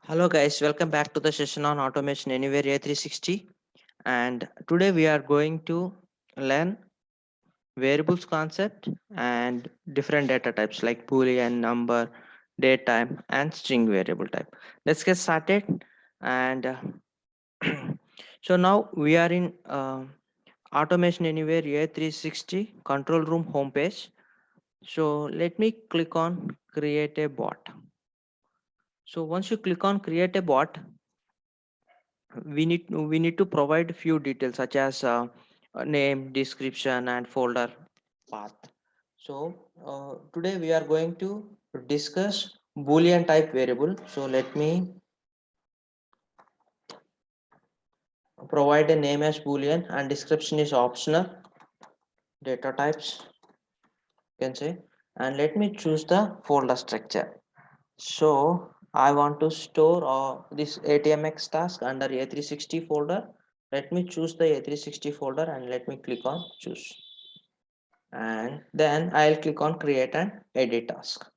Hello guys, welcome back to the session on Automation Anywhere A360, and today we are going to learn variables concept and different data types like boolean, number, date type and string variable type. Let's get started. And so now we are in Automation Anywhere A360 control room homepage. So let me click on create a bot. So once you click on create a bot, we need to provide few details such as a name, description and folder path. So today we are going to discuss boolean type variable. So let me provide a name as boolean and description is optional. Data types you can say, and let me choose the folder structure. So I want to store this ATMX task under A360 folder. Let me choose the A360 folder and let me click on choose. And then I'll click on create and edit task.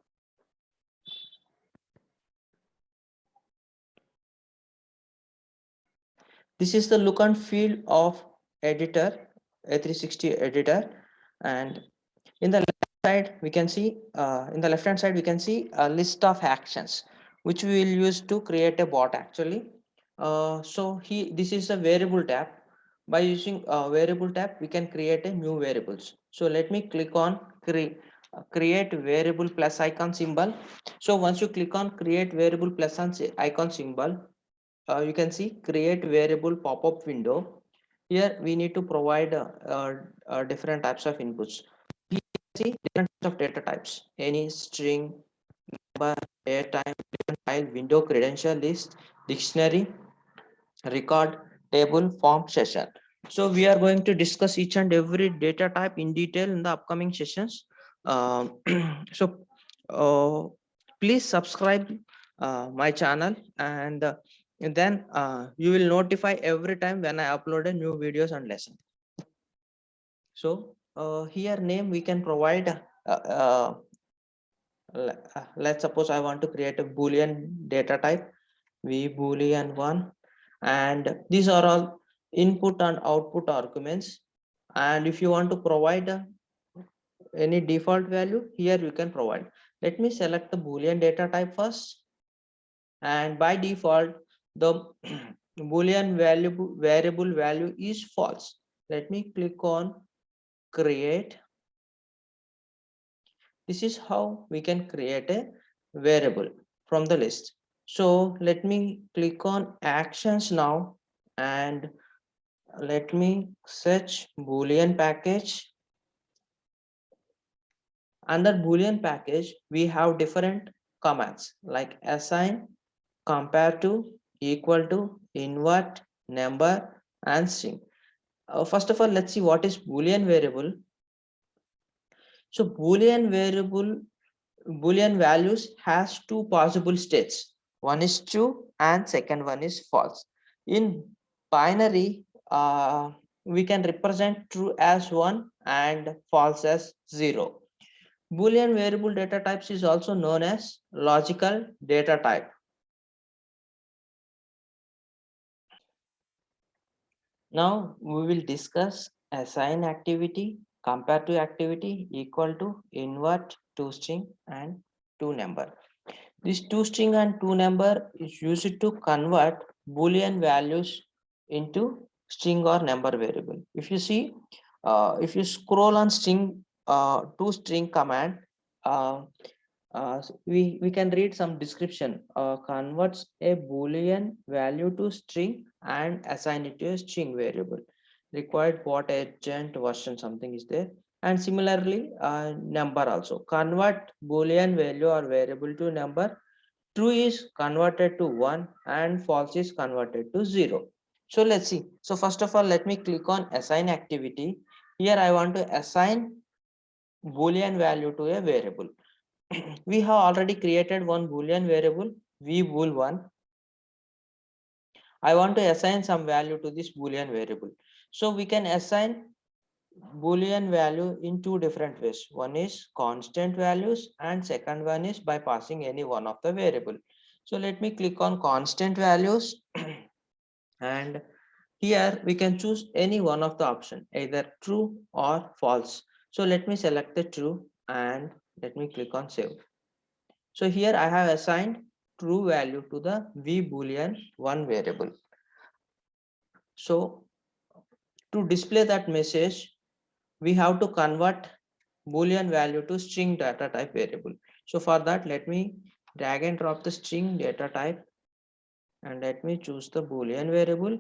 This is the look and feel of editor, A360 editor. And in the left side we can see in the left hand side we can see a list of actions which we will use to create a bot actually. This is a variable tab. By using a variable tab we can create a new variables. So let me click on create variable plus icon symbol. So once you click on create variable plus icon symbol, you can see create variable pop-up window. Here we need to provide different types of inputs. See different types of data types: any, string, number, airtime, different file, window, credential, list, dictionary, record, table, form, session. So we are going to discuss each and every data type in detail in the upcoming sessions. Um, so uh, please subscribe my channel, and then you will notify every time when I upload a new videos and lesson. So here name we can provide let's suppose I want to create a boolean data type v boolean 1, and these are all input and output arguments. And if you want to provide any default value, here you can provide. Let me select the boolean data type first, and by default the boolean variable value is false. Let me click on create. This is how we can create a variable from the list. So let me click on actions now, and let me search boolean package. Under boolean package we have different commands like assign, compare to, equal to, invert, number and string. First of all, let's see what is boolean variable. So boolean values has two possible states. One is true and second one is false. In binary, we can represent true as 1 and false as 0. Boolean variable data types is also known as logical data type. Now we will discuss assign activity, compare to activity, equal to, invert, to string and to number. This to string and to number is used to convert boolean values into string or number variable. If you see, if you scroll on string to string command, uh, we can read some description. Converts a boolean value to string and assign it to a string variable. Required bot agent version something is there. And similarly, number also convert boolean value or variable to number. True is converted to 1 and false is converted to 0. So let's see. So first of all, let me click on assign activity. Here I want to assign boolean value to a variable. We have already created one boolean variable vbool1. I want to assign some value to this boolean variable. So we can assign boolean value in two different ways. One is constant values and second one is by passing any one of the variable. So let me click on constant values and here we can choose any one of the option, either true or false. So let me select the true and let me click on save. So here I have assigned true value to the v boolean one variable. So to display that message, we have to convert boolean value to string data type variable. So for that, let me drag and drop the string data type and let me choose the boolean variable.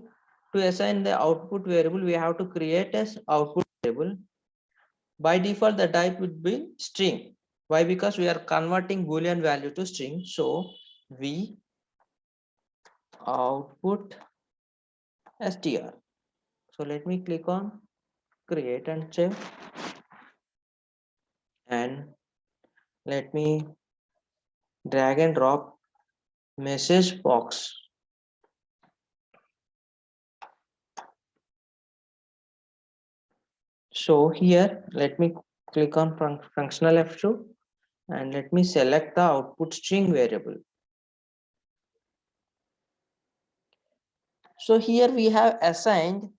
To assign the output variable, we have to create as output variable. By default, the type would be string. Why? Because we are converting boolean value to string. So v output str. So let me click on create and save and let me drag and drop message box. So here let me click on functional F2 and let me select the output string variable. So here we have assigned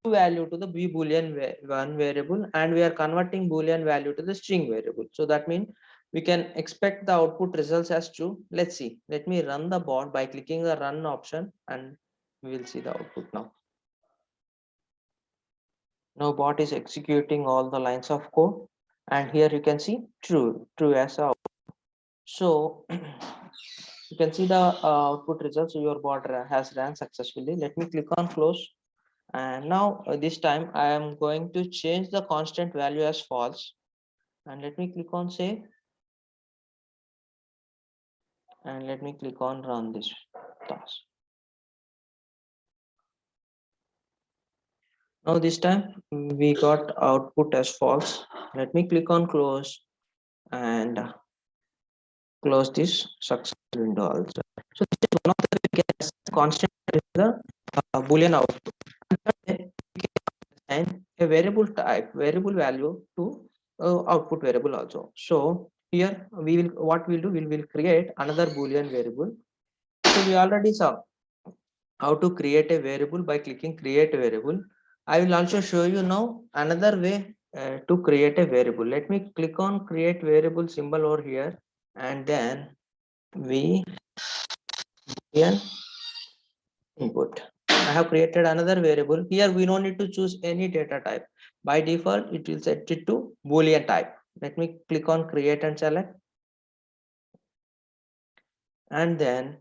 value to the b boolean one variable and we are converting boolean value to the string variable. So that means we can expect the output results as true. Let's see. Let me run the bot by clicking the run option and we will see the output now. Now bot is executing all the lines of code and here you can see true as a output. So you can see the output results. Your bot has ran successfully. Let me click on close. And now this time I am going to change the constant value as false and let me click on save and let me click on run this task. Now this time we got output as false. Let me click on close and close this success window also. So this is one of the we can constant is the boolean output and a variable value to output variable also. So here we will what we'll do, we will create another boolean variable. So we already saw how to create a variable by clicking create variable. I will also show you now another way to create a variable. Let me click on create variable symbol over here and then we can input. I have created another variable. Here we don't need to choose any data type. By default, it will set it to Boolean type. Let me click on create and select. And then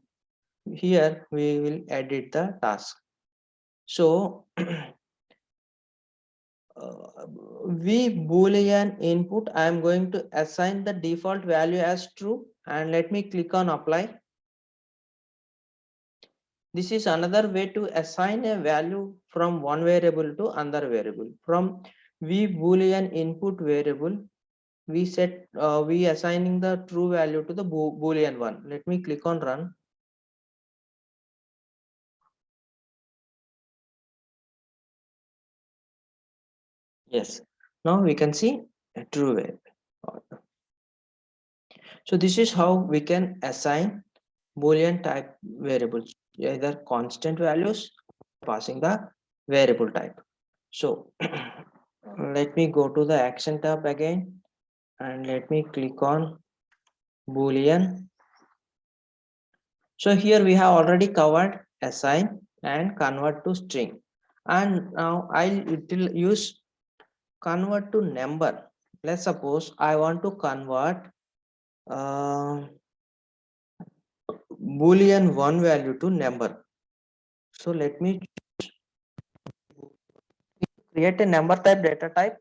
here we will edit the task. So v boolean input, I am going to assign the default value as true and let me click on apply. This is another way to assign a value from one variable to another variable. From v boolean input variable, we assigning the true value to the boolean one. Let me click on run. Yes, now we can see a true value. So this is how we can assign Boolean type variables, either constant values, passing the variable type. So let me go to the action tab again and let me click on Boolean. So here we have already covered assign and convert to string. And now I will use convert to number. Let's suppose I want to convert Boolean one value to number. So let me create a number type data type.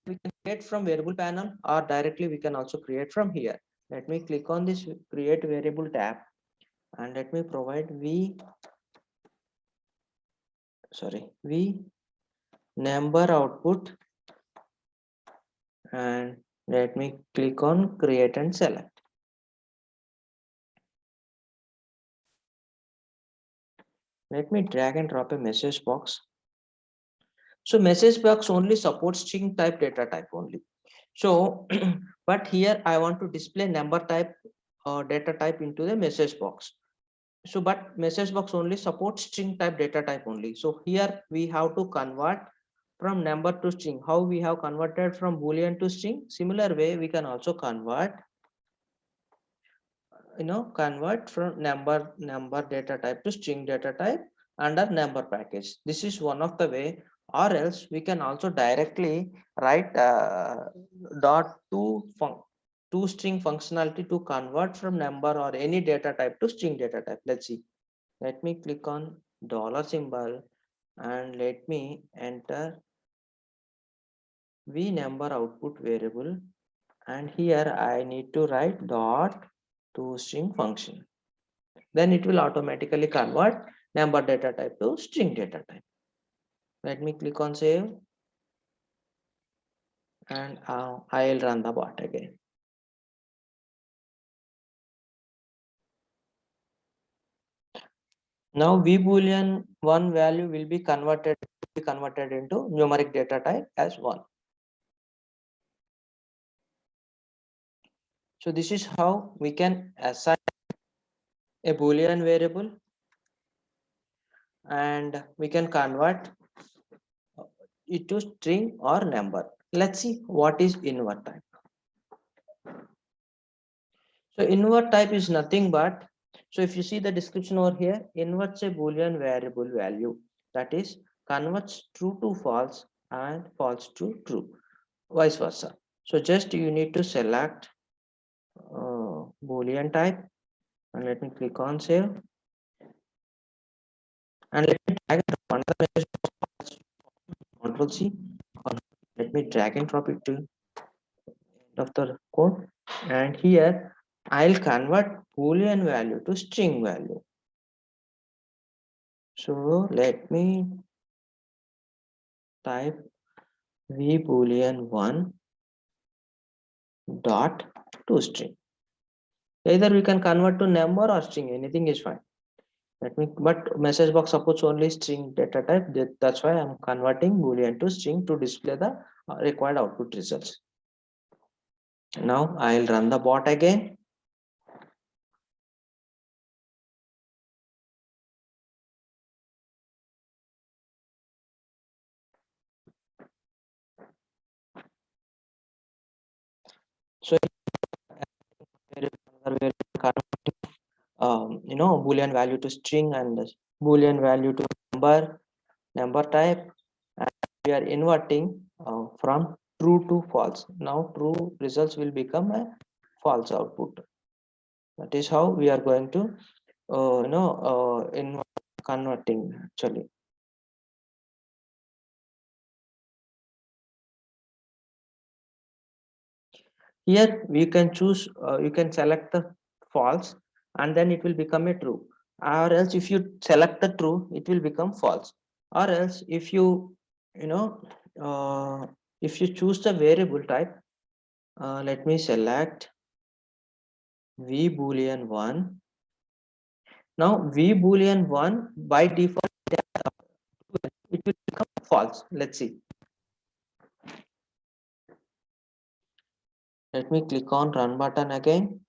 We can create from variable panel or directly we can also create from here. Let me click on this create variable tab and let me provide v number output and let me click on create and select. Let me drag and drop a message box. So message box only supports string type data type only. So but here I want to display number type data type into the message box. So but message box only supports string type data type only. So here we have to convert from number to string. How we have converted from boolean to string, similar way we can also convert, convert from number data type to string data type under number package. This is one of the way, or else we can also directly write dot to string functionality to convert from number or any data type to string data type. Let's see. Let me click on dollar symbol and let me enter v number output variable, and here I need to write dot to string function. Then it will automatically convert number data type to string data type. Let me click on save, and I'll run the bot again. Now v boolean 1 value will be converted into numeric data type as 1. So this is how we can assign a boolean variable and we can convert it to string or number. Let's see what is invert type. So invert type is nothing but, so if you see the description over here, inverts a boolean variable value, that is converts true to false and false to true, vice versa. So just you need to select boolean type, and let me click on save, and let me drag and drop another message, control C, let me drag and drop it to end of the code, and here I'll convert boolean value to string value. So let me type v boolean 1 dot to string. Either we can convert to number or string, anything is fine. Let me, but message box supports only string data type. That's why I'm converting boolean to string to display the required output results. Now I'll run the bot again. So boolean value to string and boolean value to number type, and we are inverting from true to false. Now true results will become a false output. That is how we are going to in converting actually. Here we can choose, you can select the false and then it will become a true, or else if you select the true it will become false, or else if you know if you choose the variable type, let me select v boolean 1. Now v boolean 1 by default it will become false. Let's see. Let me click on run button again.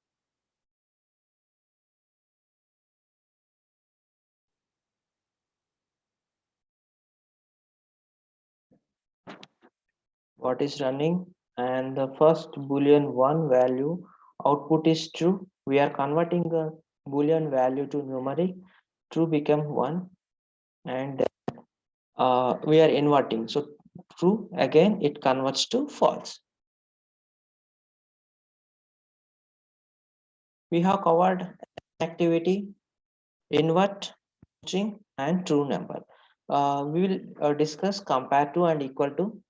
What is running, and the first boolean 1 value output is true. We are converting the boolean value to numeric. True become 1, and we are inverting, so true again it converts to false. We have covered activity, invert, string and true number. We will discuss compare to and equal to.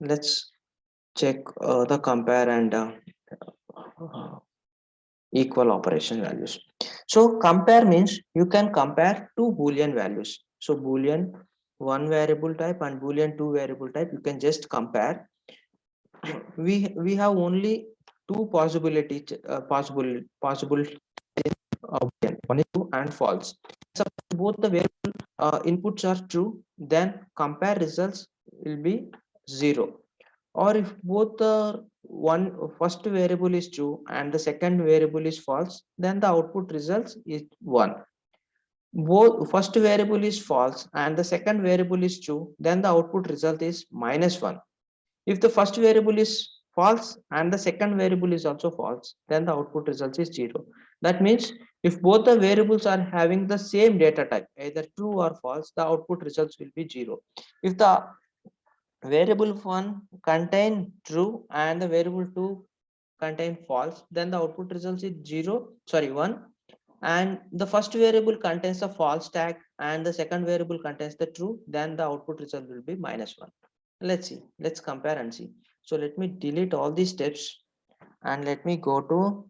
Let's check the compare and equal operation values. So compare means you can compare two boolean values. So boolean 1 variable type and boolean 2 variable type, you can just compare. We have only two possibility possible one is true and false. Suppose both the variable inputs are true, then compare results will be 0. Or if both the first variable is true and the second variable is false, then the output results is 1. Both first variable is false and the second variable is true, then the output result is -1. If the first variable is false and the second variable is also false, then the output result is 0. That means if both the variables are having the same data type, either true or false, the output results will be 0. If the variable 1 contain true and the variable 2 contain false, then the output result is 1. And the first variable contains the false tag and the second variable contains the true, then the output result will be -1. Let's see, let's compare and see. So let me delete all these steps and let me go to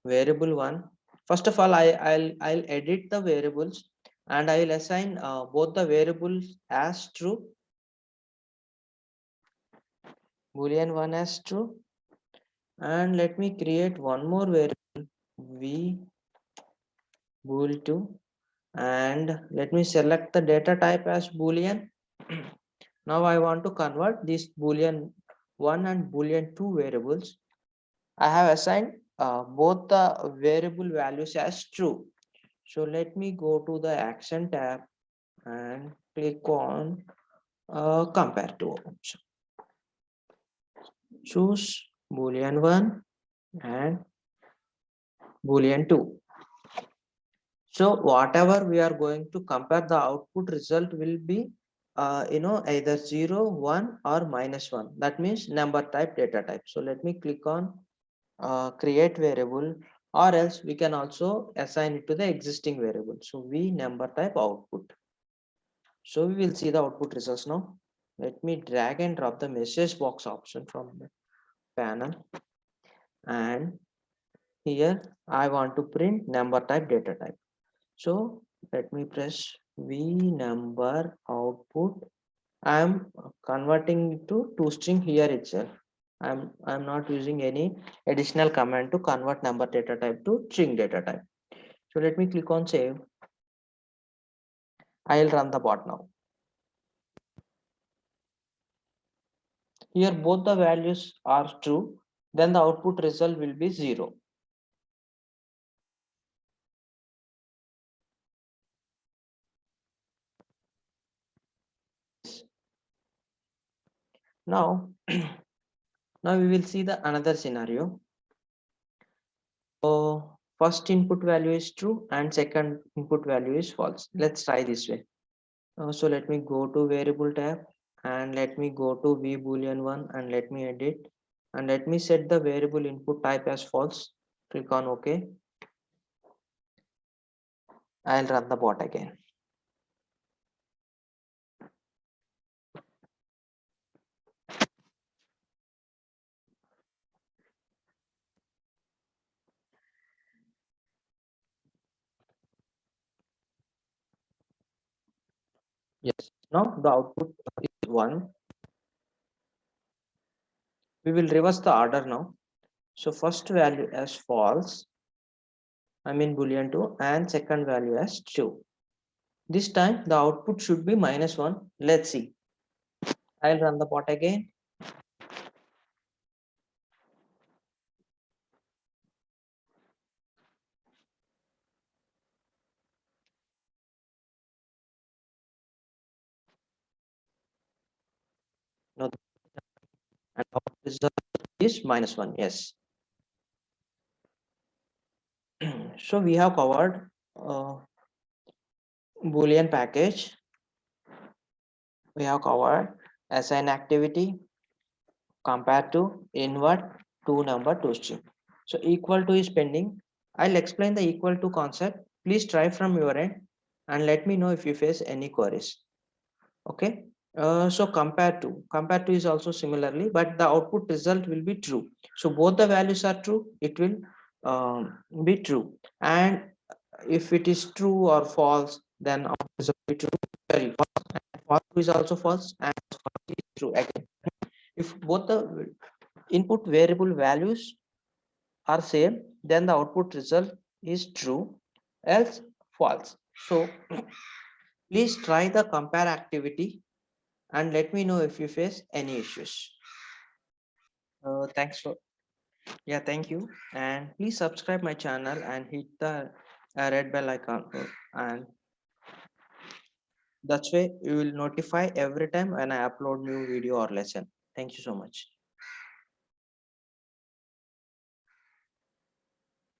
variable 1. First of all, I'll edit the variables and I will assign both the variables as true, boolean 1 as true, and let me create one more variable v bool 2, and let me select the data type as boolean. Now I want to convert this boolean 1 and boolean 2 variables. I have assigned both the variable values as true. So let me go to the action tab and click on compare to option. Choose boolean 1 and boolean 2. So whatever we are going to compare, the output result will be either 0, 1 or -1. That means number type, data type. So let me click on create variable, or else we can also assign it to the existing variable. So v number type output. So we will see the output results now. Let me drag and drop the message box option from the panel, and here I want to print number type, data type. So let me press v number output. I am converting to string here itself. I'm not using any additional command to convert number data type to string data type. So let me click on save. I'll run the bot now. Here both the values are true, then the output result will be 0. Now, now we will see the another scenario. So first input value is true and second input value is false. Let's try this way. So let me go to variable tab and let me go to v boolean 1 and let me edit and let me set the variable input type as false. Click on OK. I'll run the bot again. Yes, now the output is 1. We will reverse the order now. So first value as false, I mean boolean 2, and second value as true. This time the output should be -1. Let's see. I'll run the bot again. No, and our result is -1. Yes. So we have covered Boolean package. We have covered assign activity, compare to, invert, to number, to string. So equal to is pending. I'll explain the equal to concept. Please try from your end and let me know if you face any queries. Okay. So compare to is also similarly, but the output result will be true. So both the values are true, it will be true. And if it is true or false, then output result will be true. Very false. And false is also false and false is true again. If both the input variable values are same, then the output result is true, else false. So please try the compare activity and let me know if you face any issues. Thanks for Yeah, thank you. And please subscribe my channel and hit the red bell icon. And that's way you will notify every time when I upload new video or lesson. Thank you so much.